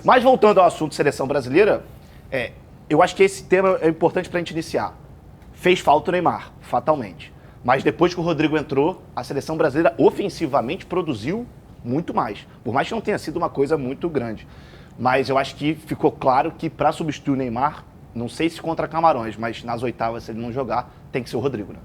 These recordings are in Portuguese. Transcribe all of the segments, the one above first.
Mas voltando ao assunto seleção brasileira, eu acho que esse tema é importante para a gente iniciar. Fez falta o Neymar, fatalmente. Mas depois que o Rodrigo entrou, a seleção brasileira ofensivamente produziu muito mais. Por mais que não tenha sido uma coisa muito grande. Mas eu acho que ficou claro que para substituir o Neymar, não sei se contra Camarões, mas nas oitavas, se ele não jogar, tem que ser o Rodrigo, né?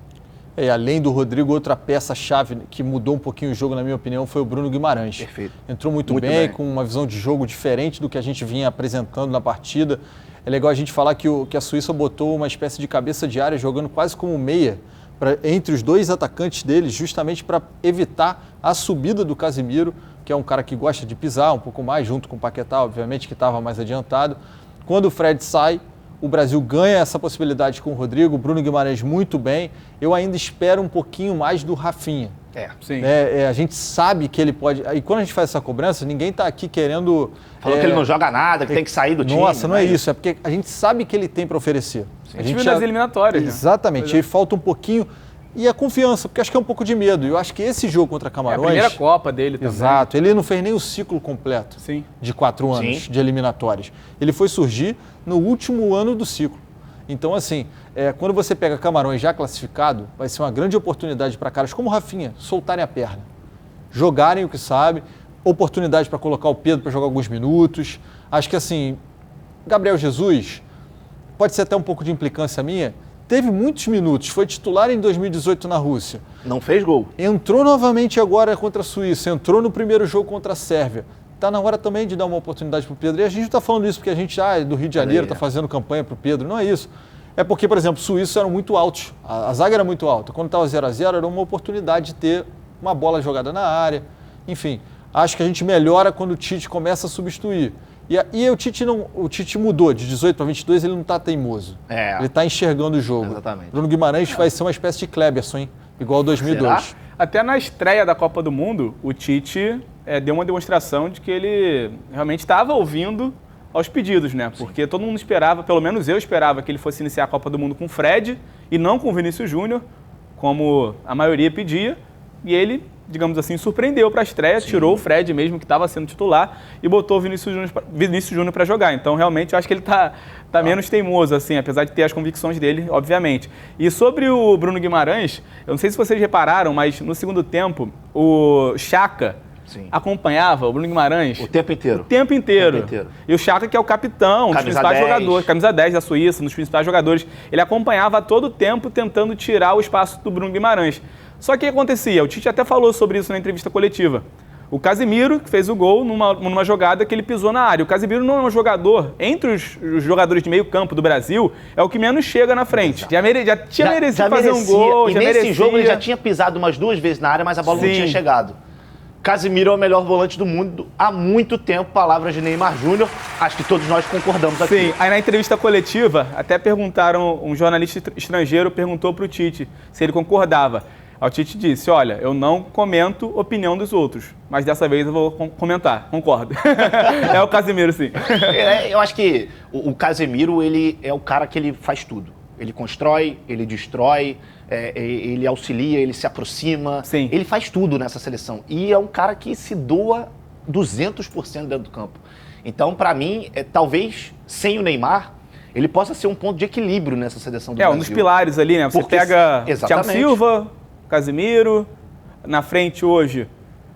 Além do Rodrigo, outra peça-chave que mudou um pouquinho o jogo, na minha opinião, foi o Bruno Guimarães. Perfeito. Entrou muito bem, com uma visão de jogo diferente do que a gente vinha apresentando na partida. É legal a gente falar que a Suíça botou uma espécie de cabeça de área, jogando quase como meia, entre os dois atacantes deles, justamente para evitar a subida do Casemiro, que é um cara que gosta de pisar um pouco mais, junto com o Paquetá, obviamente, que estava mais adiantado. Quando o Fred sai, o Brasil ganha essa possibilidade com o Rodrigo, o Bruno Guimarães muito bem. Eu ainda espero um pouquinho mais do Rafinha. Sim. A gente sabe que ele pode... E quando a gente faz essa cobrança, ninguém está aqui querendo... Falou que ele não joga nada, que tem que sair do time. Nossa, não é isso. É porque a gente sabe que ele tem para oferecer. A gente viu nas eliminatórias. Exatamente. Aí falta um pouquinho... E a confiança, porque acho que é um pouco de medo. Eu acho que esse jogo contra Camarões... É a primeira Copa dele também. Exato. Ele não fez nem o ciclo completo de 4 anos de eliminatórias. Ele foi surgir no último ano do ciclo. Então, assim, quando você pega Camarões já classificado, vai ser uma grande oportunidade para caras como o Rafinha soltarem a perna, jogarem o que sabe, oportunidade para colocar o Pedro para jogar alguns minutos. Acho que, assim, Gabriel Jesus, pode ser até um pouco de implicância minha, teve muitos minutos, foi titular em 2018 na Rússia. Não fez gol. Entrou novamente agora contra a Suíça, entrou no primeiro jogo contra a Sérvia. Está na hora também de dar uma oportunidade para o Pedro. E a gente não está falando isso porque a gente é do Rio de Janeiro, está fazendo campanha para o Pedro. Não é isso. É porque, por exemplo, os suíços eram muito altos. A zaga era muito alta. Quando estava 0-0, era uma oportunidade de ter uma bola jogada na área. Enfim, acho que a gente melhora quando o Tite começa a substituir. E o Tite mudou, de 18 para 22 ele não está teimoso. Ele está enxergando o jogo. Exatamente. Bruno Guimarães vai ser uma espécie de Kleberson, hein? Igual 2002. Será? Até na estreia da Copa do Mundo, o Tite deu uma demonstração de que ele realmente estava ouvindo aos pedidos, né? Porque todo mundo esperava, pelo menos eu esperava, que ele fosse iniciar a Copa do Mundo com o Fred e não com o Vinícius Júnior, como a maioria pedia. E ele, digamos assim, surpreendeu para a estreia, tirou o Fred mesmo, que estava sendo titular, e botou o Vinícius Júnior para jogar. Então, realmente, eu acho que ele está menos teimoso, assim, apesar de ter as convicções dele, obviamente. E sobre o Bruno Guimarães, eu não sei se vocês repararam, mas no segundo tempo, o Xhaka acompanhava o Bruno Guimarães o tempo inteiro. O tempo inteiro. E o Xhaka, que é o capitão, um dos principais jogadores, camisa 10 da Suíça, um dos principais jogadores, ele acompanhava a todo tempo tentando tirar o espaço do Bruno Guimarães. Só que o que acontecia? O Tite até falou sobre isso na entrevista coletiva. O Casemiro, que fez o gol numa jogada que ele pisou na área. O Casemiro não é um jogador, entre os jogadores de meio campo do Brasil, é o que menos chega na frente. Já tinha merecido fazer um gol, e nesse jogo ele já tinha pisado umas 2 vezes na área, mas a bola não tinha chegado. Casemiro é o melhor volante do mundo há muito tempo, palavras de Neymar Júnior, acho que todos nós concordamos aqui. Sim, aí na entrevista coletiva, até perguntaram, um jornalista estrangeiro perguntou para o Tite se ele concordava. Aí o Tite disse, olha, eu não comento opinião dos outros, mas dessa vez eu vou comentar, concordo. É o Casemiro, sim. Eu acho que o Casemiro, ele é o cara que ele faz tudo. Ele constrói, ele destrói, ele auxilia, ele se aproxima. Sim. Ele faz tudo nessa seleção. E é um cara que se doa 200% dentro do campo. Então, para mim, talvez sem o Neymar, ele possa ser um ponto de equilíbrio nessa seleção do Brasil. Um dos pilares ali, né? Você pega Thiago Silva, Casemiro, na frente hoje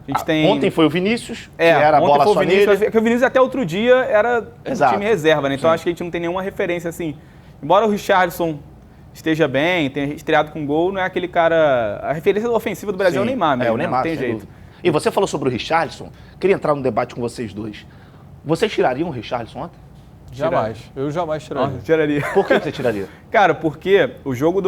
a gente tem... Ontem foi o Vinícius, que era a bola só nele. O Vinícius até outro dia era um time reserva, né? Então acho que a gente não tem nenhuma referência assim. Embora o Richarlison esteja bem, tenha estreado com gol, não é aquele cara... A referência ofensiva do Brasil é o Neymar mesmo, o Neymar, não tem jeito. Dúvida. E você falou sobre o Richarlison, queria entrar num debate com vocês dois. Vocês tirariam o Richarlison ontem? Jamais. Eu jamais tiraria. Tiraria. Por que você tiraria? Cara, porque o jogo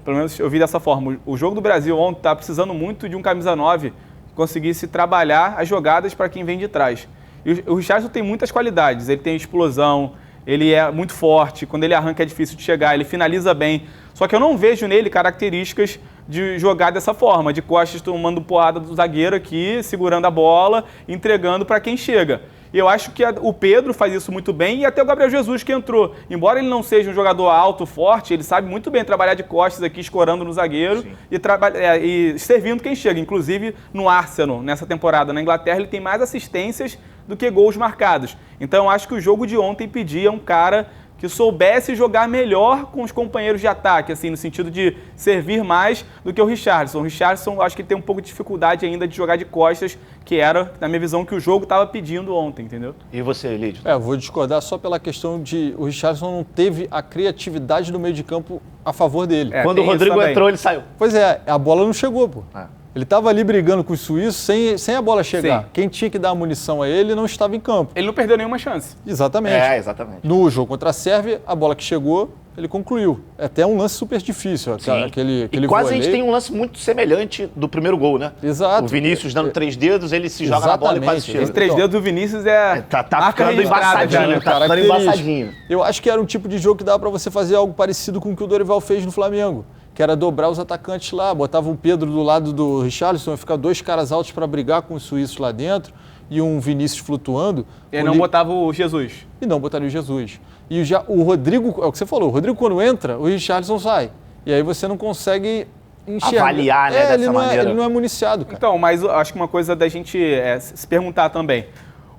pelo menos eu vi dessa forma, o jogo do Brasil ontem tá precisando muito de um camisa 9 que conseguisse trabalhar as jogadas para quem vem de trás. E o Richarlison tem muitas qualidades, ele tem explosão, ele é muito forte, quando ele arranca é difícil de chegar, ele finaliza bem. Só que eu não vejo nele características de jogar dessa forma, de costas tomando porrada do zagueiro aqui, segurando a bola, entregando para quem chega. E eu acho que o Pedro faz isso muito bem e até o Gabriel Jesus que entrou. Embora ele não seja um jogador alto, forte, ele sabe muito bem trabalhar de costas aqui, escorando no zagueiro e servindo quem chega. Inclusive no Arsenal, nessa temporada na Inglaterra, ele tem mais assistências do que gols marcados. Então eu acho que o jogo de ontem pedia um cara que soubesse jogar melhor com os companheiros de ataque, assim, no sentido de servir mais do que o Richarlison. O Richarlison, acho que ele tem um pouco de dificuldade ainda de jogar de costas, que era, na minha visão, que o jogo estava pedindo ontem, entendeu? E você, Lídio? Eu vou discordar só pela questão de o Richarlison não teve a criatividade do meio de campo a favor dele. Quando o Rodrigo entrou, ele saiu. Pois é, a bola não chegou, pô. Ele estava ali brigando com os suíços sem a bola chegar. Sim. Quem tinha que dar a munição a ele não estava em campo. Ele não perdeu nenhuma chance. Exatamente. Exatamente. No jogo contra a Sérvia, a bola que chegou, ele concluiu. É até um lance super difícil. Aquele e quase a gente tem um lance muito semelhante do primeiro gol, né? Exato. O Vinícius dando 3 dedos, ele se joga na bola e quase chega. Esse 3 dedos do Vinícius Tá ficando embaçadinho, tá ficando embaçadinho. Eu acho que era um tipo de jogo que dava para você fazer algo parecido com o que o Dorival fez no Flamengo, que era dobrar os atacantes lá, botava um Pedro do lado do Richarlison, ia ficar 2 caras altos para brigar com os suíços lá dentro e um Vinícius flutuando. E não botava o Jesus. E não botaria o Jesus. E o Rodrigo, é o que você falou, o Rodrigo quando entra, o Richarlison sai. E aí você não consegue enxergar. Avaliar, né, dessa maneira. Ele não é municiado, cara. Então, mas eu acho que uma coisa da gente se perguntar também.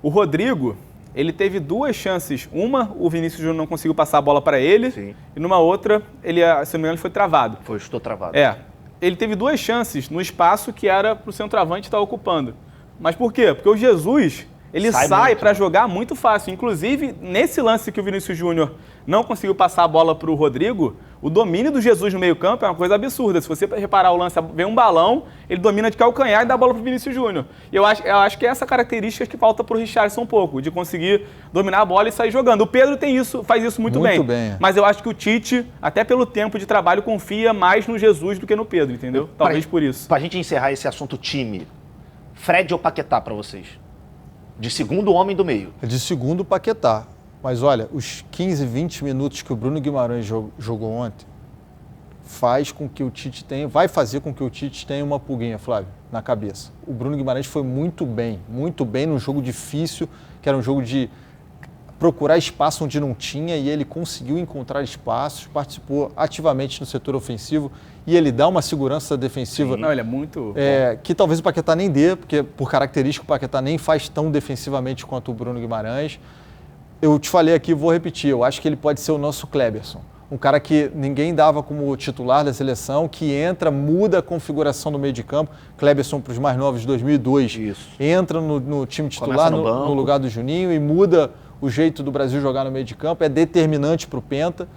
O Rodrigo, ele teve 2 chances. Uma, o Vinícius Júnior não conseguiu passar a bola para ele. Sim. E numa outra, ele, se não me engano, ele foi travado. Estou travado. Ele teve 2 chances no espaço que era para o centroavante estar ocupando. Mas por quê? Porque o Jesus, ele sai para jogar muito fácil. Inclusive, nesse lance que o Vinícius Júnior não conseguiu passar a bola para o Rodrigo, o domínio do Jesus no meio-campo é uma coisa absurda. Se você reparar o lance, vem um balão, ele domina de calcanhar e dá a bola para o Vinícius Júnior. E eu acho que é essa característica que falta para o Richarlison um pouco, de conseguir dominar a bola e sair jogando. O Pedro faz isso muito bem. Mas eu acho que o Tite, até pelo tempo de trabalho, confia mais no Jesus do que no Pedro, entendeu? Talvez por isso. Pra gente encerrar esse assunto time, Fred ou Paquetá para vocês? De segundo homem do meio. De segundo, Paquetá. Mas olha, os 15, 20 minutos que o Bruno Guimarães jogou ontem vai fazer com que o Tite tenha uma pulguinha, Flávio, na cabeça. O Bruno Guimarães foi muito bem num jogo difícil, que era um jogo de procurar espaço onde não tinha, e ele conseguiu encontrar espaços, participou ativamente no setor ofensivo, e ele dá uma segurança defensiva. Não, ele é muito... que talvez o Paquetá nem dê, porque por característica o Paquetá nem faz tão defensivamente quanto o Bruno Guimarães. Eu te falei aqui, vou repetir, eu acho que ele pode ser o nosso Kleberson. Um cara que ninguém dava como titular da seleção, que entra, muda a configuração do meio de campo. Kleberson, para os mais novos, de 2002, entra no time titular, no lugar do Juninho, e muda o jeito do Brasil jogar no meio de campo. É determinante para o Penta.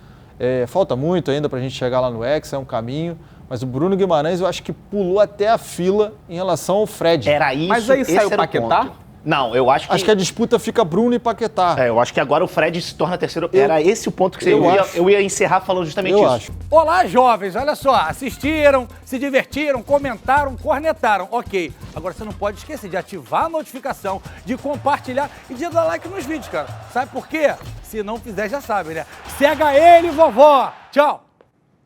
Falta muito ainda para a gente chegar lá no Hexa, é um caminho. Mas o Bruno Guimarães, eu acho que pulou até a fila em relação ao Fred. Era isso, mas aí saiu o Paquetá? Não, eu acho que... Acho que a disputa fica Bruno e Paquetá. Eu acho que agora o Fred se torna terceiro. Era esse o ponto que eu ia encerrar falando justamente isso. Acho. Olá, jovens, olha só, assistiram, se divertiram, comentaram, cornetaram, ok. Agora você não pode esquecer de ativar a notificação, de compartilhar e de dar like nos vídeos, cara. Sabe por quê? Se não fizer, já sabe, né? Cega ele, vovó! Tchau!